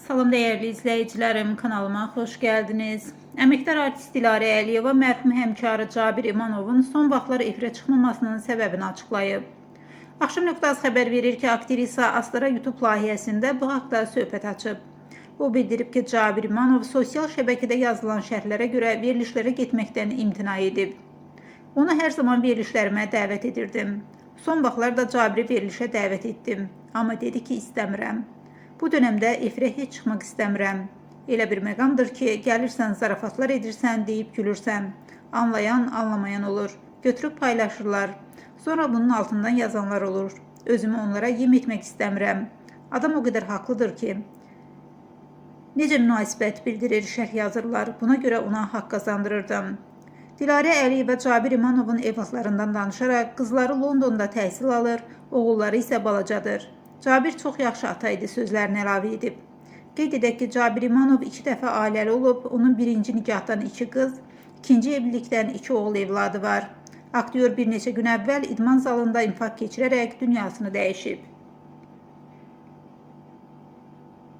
Salam değerli izleyicilerim, kanalıma hoş geldiniz. Əməkdar artist Dilarə Əliyeva mərhum həmkarı Cabir İmanovun son vaxtlar efirə çıxmamasının səbəbini açıqlayıb. Axşam.az xəbər verir ki, aktrisa Astara YouTube layihəsində bu haqda söhbət açıb. O bildirib ki, Cabir İmanov sosial şəbəkədə yazılan şərhlərə görə verilişlərə getməkdən imtina edib. Onu hər zaman verilişlərimə dəvət edirdim. Son vaxtlarda Cabiri verilişə dəvət etdim, amma dedi ki, istəmirəm. Bu dönemdə efirə heç çıxmaq istəmirəm. Elə bir məqamdır ki, gəlirsən, zarafatlar edirsən, deyib gülürsən. Anlayan, anlamayan olur. Götürüb paylaşırlar. Sonra bunun altından yazanlar olur. Özümü onlara yem etmək istəmirəm. Adam o qədər haqlıdır ki, necə münasibət bildirir, şərh yazırlar. Buna görə ona haqq qazandırırdım. Dilarə Əliyeva Cabir İmanovun evlatlarından danışaraq, qızları Londonda təhsil alır, oğulları isə balacadır. Cabir çox yaxşı ata idi sözlərini əlavə edib. Qeyd edək ki, Cabir İmanov 2 dəfə ailəli olub, onun birinci nikahdan 2 qız, ikinci evlilikdən 2 oğul evladı var. Aktyor bir neçə gün əvvəl idman zalında infarkt keçirərək dünyasını dəyişib.